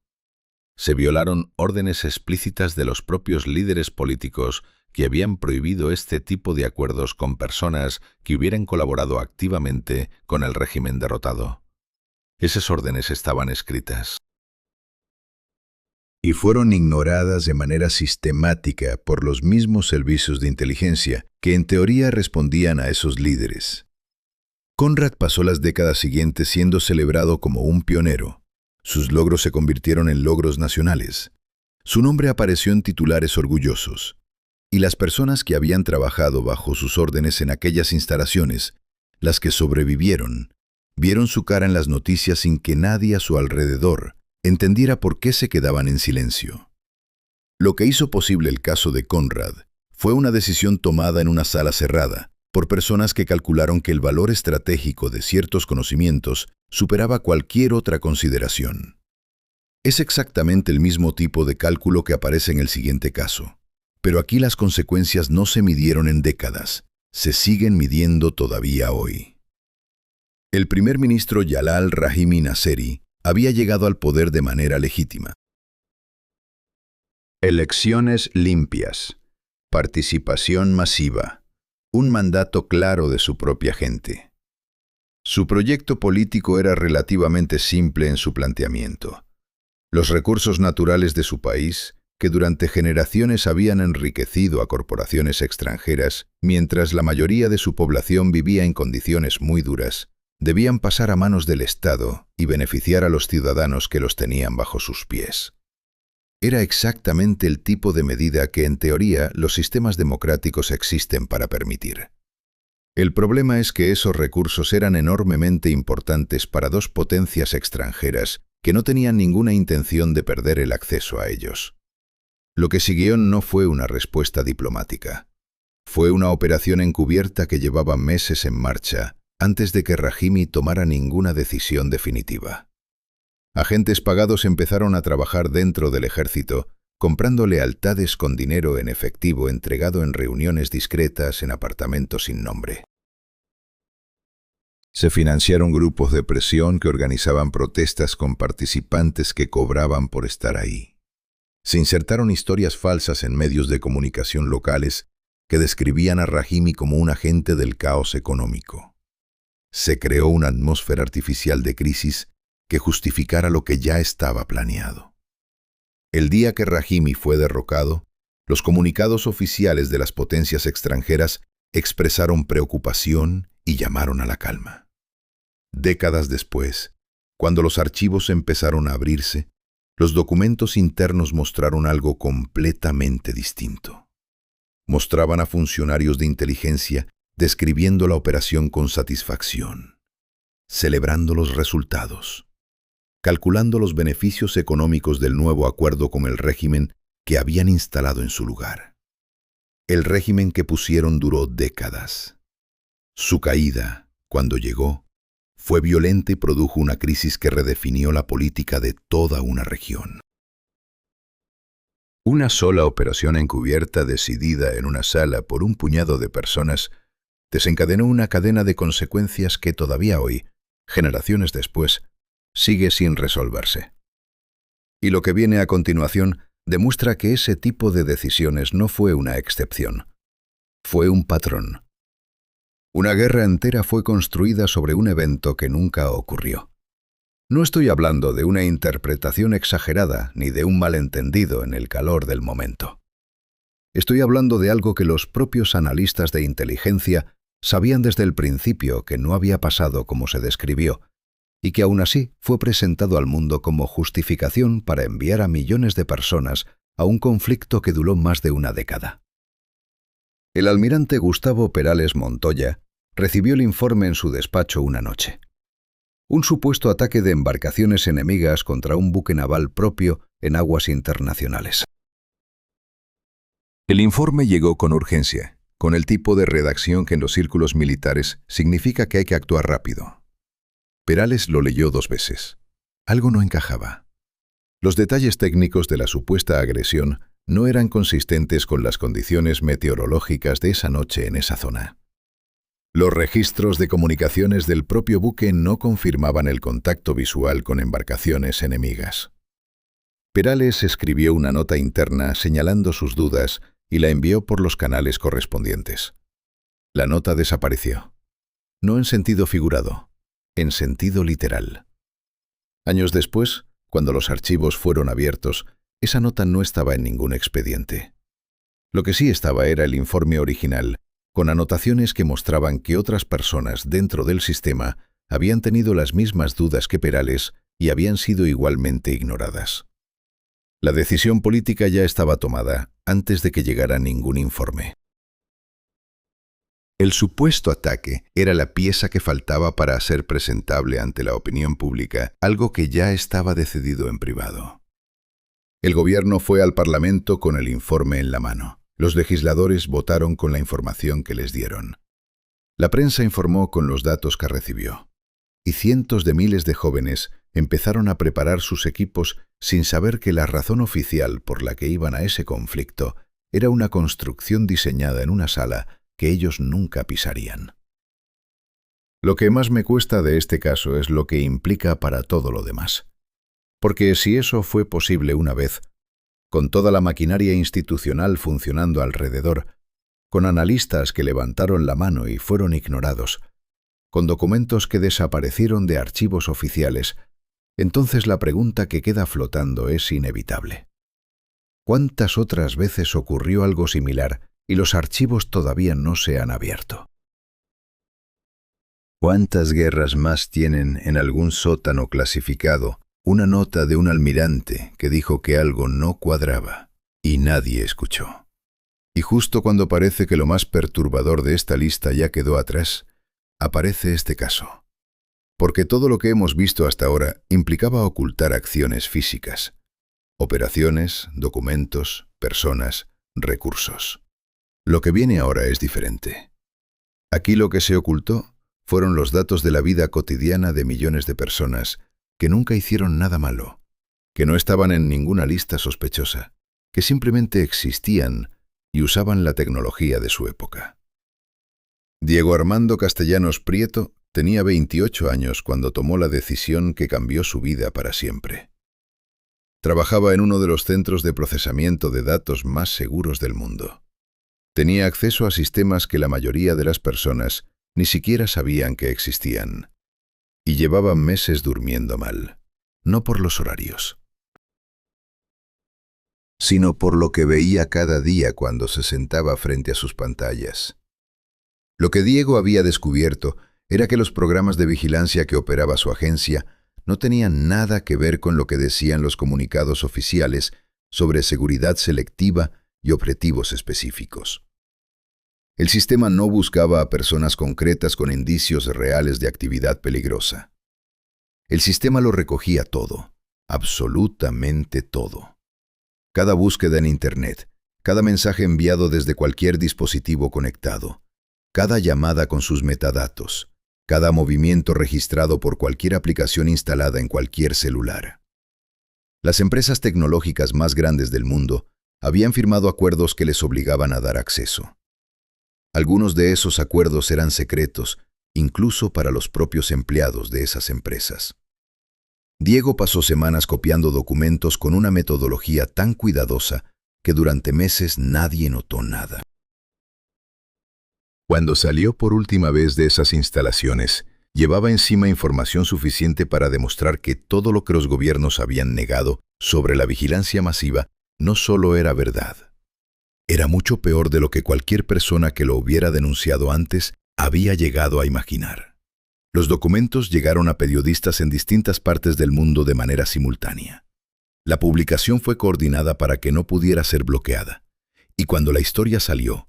Se violaron órdenes explícitas de los propios líderes políticos que habían prohibido este tipo de acuerdos con personas que hubieran colaborado activamente con el régimen derrotado. Esas órdenes estaban escritas. Y fueron ignoradas de manera sistemática por los mismos servicios de inteligencia que en teoría respondían a esos líderes. Konrad pasó las décadas siguientes siendo celebrado como un pionero. Sus logros se convirtieron en logros nacionales. Su nombre apareció en titulares orgullosos. Y las personas que habían trabajado bajo sus órdenes en aquellas instalaciones, las que sobrevivieron, vieron su cara en las noticias sin que nadie a su alrededor entendiera por qué se quedaban en silencio. Lo que hizo posible el caso de Konrad fue una decisión tomada en una sala cerrada por personas que calcularon que el valor estratégico de ciertos conocimientos superaba cualquier otra consideración. Es exactamente el mismo tipo de cálculo que aparece en el siguiente caso, pero aquí las consecuencias no se midieron en décadas, se siguen midiendo todavía hoy. El primer ministro Jalal Rahimi Nasseri había llegado al poder de manera legítima. Elecciones limpias, participación masiva, un mandato claro de su propia gente. Su proyecto político era relativamente simple en su planteamiento. Los recursos naturales de su país, que durante generaciones habían enriquecido a corporaciones extranjeras, mientras la mayoría de su población vivía en condiciones muy duras, debían pasar a manos del Estado y beneficiar a los ciudadanos que los tenían bajo sus pies. Era exactamente el tipo de medida que en teoría los sistemas democráticos existen para permitir. El problema es que esos recursos eran enormemente importantes para dos potencias extranjeras que no tenían ninguna intención de perder el acceso a ellos. Lo que siguió no fue una respuesta diplomática. Fue una operación encubierta que llevaba meses en marcha antes de que Rahimi tomara ninguna decisión definitiva. Agentes pagados empezaron a trabajar dentro del ejército, comprando lealtades con dinero en efectivo entregado en reuniones discretas en apartamentos sin nombre. Se financiaron grupos de presión que organizaban protestas con participantes que cobraban por estar ahí. Se insertaron historias falsas en medios de comunicación locales que describían a Rahimi como un agente del caos económico. Se creó una atmósfera artificial de crisis que justificara lo que ya estaba planeado. El día que Rahimi fue derrocado, los comunicados oficiales de las potencias extranjeras expresaron preocupación y llamaron a la calma. Décadas después, cuando los archivos empezaron a abrirse, los documentos internos mostraron algo completamente distinto. Mostraban a funcionarios de inteligencia describiendo la operación con satisfacción, celebrando los resultados, calculando los beneficios económicos del nuevo acuerdo con el régimen que habían instalado en su lugar. El régimen que pusieron duró décadas. Su caída, cuando llegó, fue violenta y produjo una crisis que redefinió la política de toda una región. Una sola operación encubierta decidida en una sala por un puñado de personas desencadenó una cadena de consecuencias que todavía hoy, generaciones después, sigue sin resolverse. Y lo que viene a continuación demuestra que ese tipo de decisiones no fue una excepción. Fue un patrón. Una guerra entera fue construida sobre un evento que nunca ocurrió. No estoy hablando de una interpretación exagerada ni de un malentendido en el calor del momento. Estoy hablando de algo que los propios analistas de inteligencia sabían desde el principio que no había pasado como se describió, y que aún así fue presentado al mundo como justificación para enviar a millones de personas a un conflicto que duró más de una década. El almirante Gustavo Perales Montoya recibió el informe en su despacho una noche. Un supuesto ataque de embarcaciones enemigas contra un buque naval propio en aguas internacionales. El informe llegó con urgencia, con el tipo de redacción que en los círculos militares significa que hay que actuar rápido. Perales lo leyó 2 veces. Algo no encajaba. Los detalles técnicos de la supuesta agresión no eran consistentes con las condiciones meteorológicas de esa noche en esa zona. Los registros de comunicaciones del propio buque no confirmaban el contacto visual con embarcaciones enemigas. Perales escribió una nota interna señalando sus dudas y la envió por los canales correspondientes. La nota desapareció. No en sentido figurado, en sentido literal. Años después, cuando los archivos fueron abiertos, esa nota no estaba en ningún expediente. Lo que sí estaba era el informe original, con anotaciones que mostraban que otras personas dentro del sistema habían tenido las mismas dudas que Perales y habían sido igualmente ignoradas. La decisión política ya estaba tomada antes de que llegara ningún informe. El supuesto ataque era la pieza que faltaba para hacer presentable ante la opinión pública algo que ya estaba decidido en privado. El gobierno fue al Parlamento con el informe en la mano. Los legisladores votaron con la información que les dieron. La prensa informó con los datos que recibió. Y cientos de miles de jóvenes empezaron a preparar sus equipos sin saber que la razón oficial por la que iban a ese conflicto era una construcción diseñada en una sala que ellos nunca pisarían. Lo que más me cuesta de este caso es lo que implica para todo lo demás. Porque si eso fue posible una vez, con toda la maquinaria institucional funcionando alrededor, con analistas que levantaron la mano y fueron ignorados, con documentos que desaparecieron de archivos oficiales, entonces la pregunta que queda flotando es inevitable. ¿Cuántas otras veces ocurrió algo similar y los archivos todavía no se han abierto? ¿Cuántas guerras más tienen en algún sótano clasificado una nota de un almirante que dijo que algo no cuadraba y nadie escuchó? Y justo cuando parece que lo más perturbador de esta lista ya quedó atrás, aparece este caso. Porque todo lo que hemos visto hasta ahora implicaba ocultar acciones físicas, operaciones, documentos, personas, recursos. Lo que viene ahora es diferente. Aquí lo que se ocultó fueron los datos de la vida cotidiana de millones de personas que nunca hicieron nada malo, que no estaban en ninguna lista sospechosa, que simplemente existían y usaban la tecnología de su época. Diego Armando Castellanos Prieto tenía 28 años cuando tomó la decisión que cambió su vida para siempre. Trabajaba en uno de los centros de procesamiento de datos más seguros del mundo. Tenía acceso a sistemas que la mayoría de las personas ni siquiera sabían que existían. Y llevaba meses durmiendo mal, no por los horarios, sino por lo que veía cada día cuando se sentaba frente a sus pantallas. Lo que Diego había descubierto era que los programas de vigilancia que operaba su agencia no tenían nada que ver con lo que decían los comunicados oficiales sobre seguridad selectiva y objetivos específicos. El sistema no buscaba a personas concretas con indicios reales de actividad peligrosa. El sistema lo recogía todo, absolutamente todo. Cada búsqueda en Internet, cada mensaje enviado desde cualquier dispositivo conectado, cada llamada con sus metadatos, cada movimiento registrado por cualquier aplicación instalada en cualquier celular. Las empresas tecnológicas más grandes del mundo habían firmado acuerdos que les obligaban a dar acceso. Algunos de esos acuerdos eran secretos, incluso para los propios empleados de esas empresas. Diego pasó semanas copiando documentos con una metodología tan cuidadosa que durante meses nadie notó nada. Cuando salió por última vez de esas instalaciones, llevaba encima información suficiente para demostrar que todo lo que los gobiernos habían negado sobre la vigilancia masiva no solo era verdad. Era mucho peor de lo que cualquier persona que lo hubiera denunciado antes había llegado a imaginar. Los documentos llegaron a periodistas en distintas partes del mundo de manera simultánea. La publicación fue coordinada para que no pudiera ser bloqueada. Y cuando la historia salió,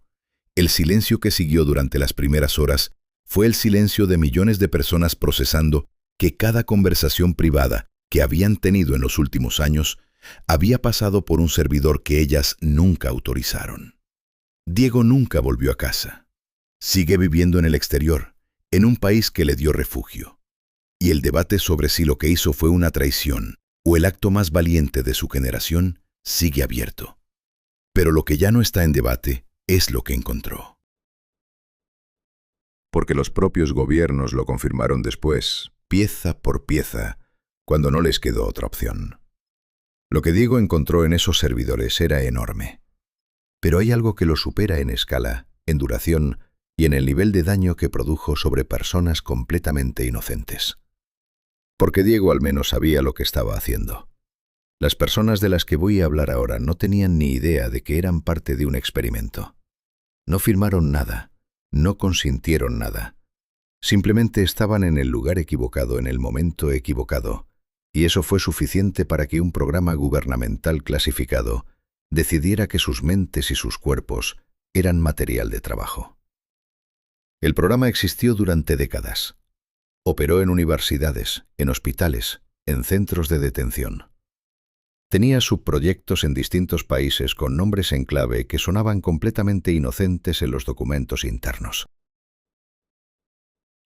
el silencio que siguió durante las primeras horas fue el silencio de millones de personas procesando que cada conversación privada que habían tenido en los últimos años había pasado por un servidor que ellas nunca autorizaron. Diego nunca volvió a casa. Sigue viviendo en el exterior, en un país que le dio refugio. Y el debate sobre si lo que hizo fue una traición o el acto más valiente de su generación sigue abierto. Pero lo que ya no está en debate es lo que encontró. Porque los propios gobiernos lo confirmaron después, pieza por pieza, cuando no les quedó otra opción. Lo que Diego encontró en esos servidores era enorme. Pero hay algo que lo supera en escala, en duración y en el nivel de daño que produjo sobre personas completamente inocentes. Porque Diego al menos sabía lo que estaba haciendo. Las personas de las que voy a hablar ahora no tenían ni idea de que eran parte de un experimento. No firmaron nada, no consintieron nada. Simplemente estaban en el lugar equivocado en el momento equivocado. Y eso fue suficiente para que un programa gubernamental clasificado decidiera que sus mentes y sus cuerpos eran material de trabajo. El programa existió durante décadas. Operó en universidades, en hospitales, en centros de detención. Tenía subproyectos en distintos países con nombres en clave que sonaban completamente inocentes en los documentos internos.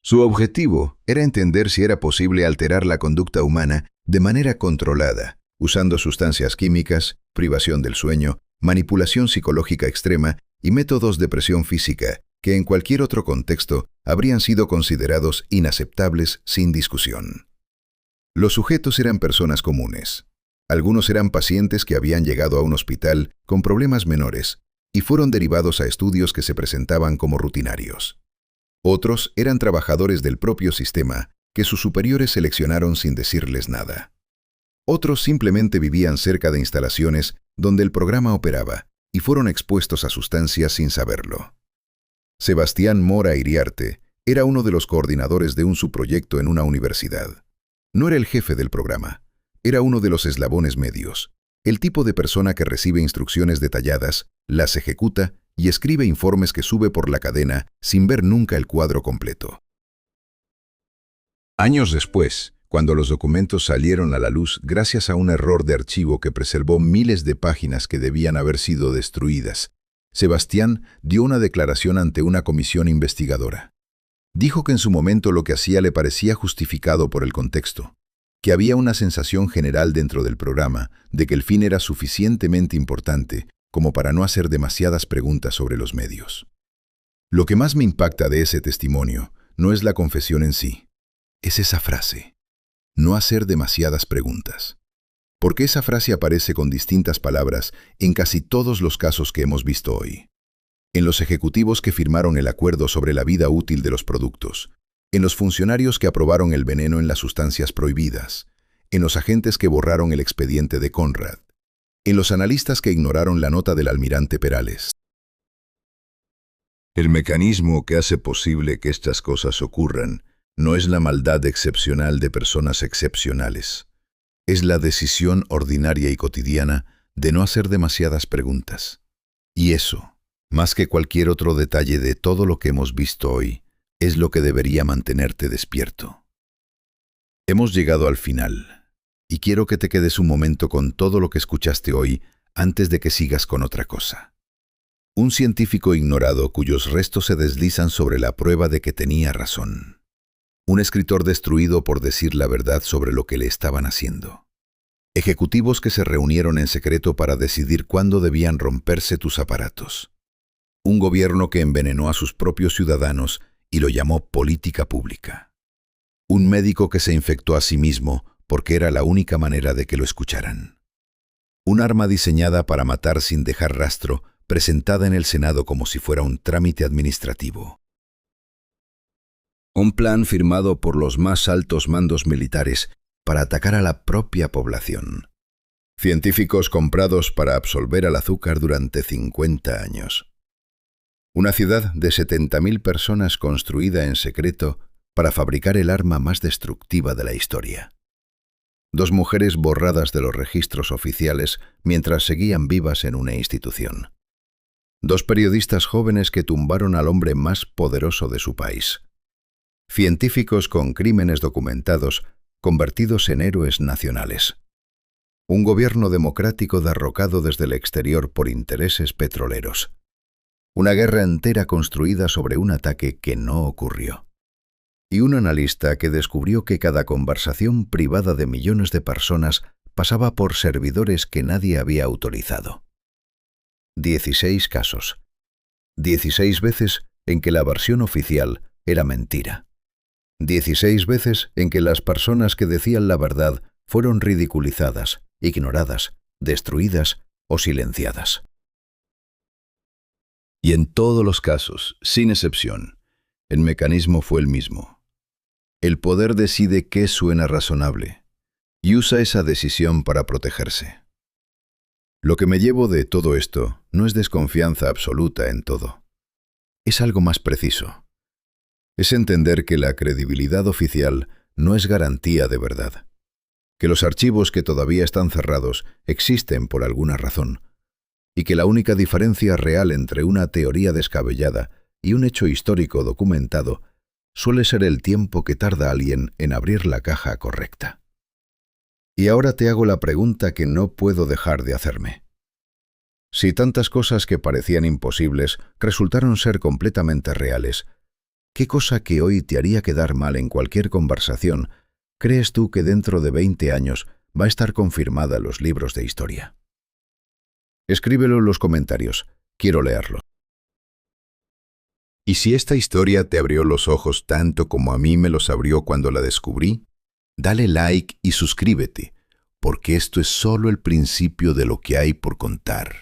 Su objetivo era entender si era posible alterar la conducta humana de manera controlada, usando sustancias químicas, privación del sueño, manipulación psicológica extrema y métodos de presión física que en cualquier otro contexto habrían sido considerados inaceptables sin discusión. Los sujetos eran personas comunes. Algunos eran pacientes que habían llegado a un hospital con problemas menores y fueron derivados a estudios que se presentaban como rutinarios. Otros eran trabajadores del propio sistema que sus superiores seleccionaron sin decirles nada. Otros simplemente vivían cerca de instalaciones donde el programa operaba y fueron expuestos a sustancias sin saberlo. Sebastián Mora Iriarte era uno de los coordinadores de un subproyecto en una universidad. No era el jefe del programa, era uno de los eslabones medios, el tipo de persona que recibe instrucciones detalladas, las ejecuta y escribe informes que sube por la cadena sin ver nunca el cuadro completo. Años después, cuando los documentos salieron a la luz gracias a un error de archivo que preservó miles de páginas que debían haber sido destruidas, Sebastián dio una declaración ante una comisión investigadora. Dijo que en su momento lo que hacía le parecía justificado por el contexto, que había una sensación general dentro del programa de que el fin era suficientemente importante como para no hacer demasiadas preguntas sobre los medios. Lo que más me impacta de ese testimonio no es la confesión en sí, es esa frase, no hacer demasiadas preguntas. Porque esa frase aparece con distintas palabras en casi todos los casos que hemos visto hoy. En los ejecutivos que firmaron el acuerdo sobre la vida útil de los productos, en los funcionarios que aprobaron el veneno en las sustancias prohibidas, en los agentes que borraron el expediente de Conrad, en los analistas que ignoraron la nota del almirante Perales. El mecanismo que hace posible que estas cosas ocurran no es la maldad excepcional de personas excepcionales. Es la decisión ordinaria y cotidiana de no hacer demasiadas preguntas. Y eso, más que cualquier otro detalle de todo lo que hemos visto hoy, es lo que debería mantenerte despierto. Hemos llegado al final, y quiero que te quedes un momento con todo lo que escuchaste hoy antes de que sigas con otra cosa. Un científico ignorado cuyos restos se deslizan sobre la prueba de que tenía razón. Un escritor destruido por decir la verdad sobre lo que le estaban haciendo. Ejecutivos que se reunieron en secreto para decidir cuándo debían romperse tus aparatos. Un gobierno que envenenó a sus propios ciudadanos y lo llamó política pública. Un médico que se infectó a sí mismo porque era la única manera de que lo escucharan. Un arma diseñada para matar sin dejar rastro, presentada en el Senado como si fuera un trámite administrativo. Un plan firmado por los más altos mandos militares para atacar a la propia población. Científicos comprados para absolver al azúcar durante 50 años. Una ciudad de 70.000 personas construida en secreto para fabricar el arma más destructiva de la historia. 2 mujeres borradas de los registros oficiales mientras seguían vivas en una institución. 2 periodistas jóvenes que tumbaron al hombre más poderoso de su país. Científicos con crímenes documentados convertidos en héroes nacionales. Un gobierno democrático derrocado desde el exterior por intereses petroleros. Una guerra entera construida sobre un ataque que no ocurrió. Y un analista que descubrió que cada conversación privada de millones de personas pasaba por servidores que nadie había autorizado. 16 casos. 16 veces en que la versión oficial era mentira. 16 veces en que las personas que decían la verdad fueron ridiculizadas, ignoradas, destruidas o silenciadas. Y en todos los casos, sin excepción, el mecanismo fue el mismo. El poder decide qué suena razonable y usa esa decisión para protegerse. Lo que me llevo de todo esto no es desconfianza absoluta en todo. Es algo más preciso. Es entender que la credibilidad oficial no es garantía de verdad. Que los archivos que todavía están cerrados existen por alguna razón. Y que la única diferencia real entre una teoría descabellada y un hecho histórico documentado suele ser el tiempo que tarda alguien en abrir la caja correcta. Y ahora te hago la pregunta que no puedo dejar de hacerme. Si tantas cosas que parecían imposibles resultaron ser completamente reales, ¿qué cosa que hoy te haría quedar mal en cualquier conversación crees tú que dentro de 20 años va a estar confirmada en los libros de historia? Escríbelo en los comentarios. Quiero leerlo. Y si esta historia te abrió los ojos tanto como a mí me los abrió cuando la descubrí, dale like y suscríbete, porque esto es solo el principio de lo que hay por contar.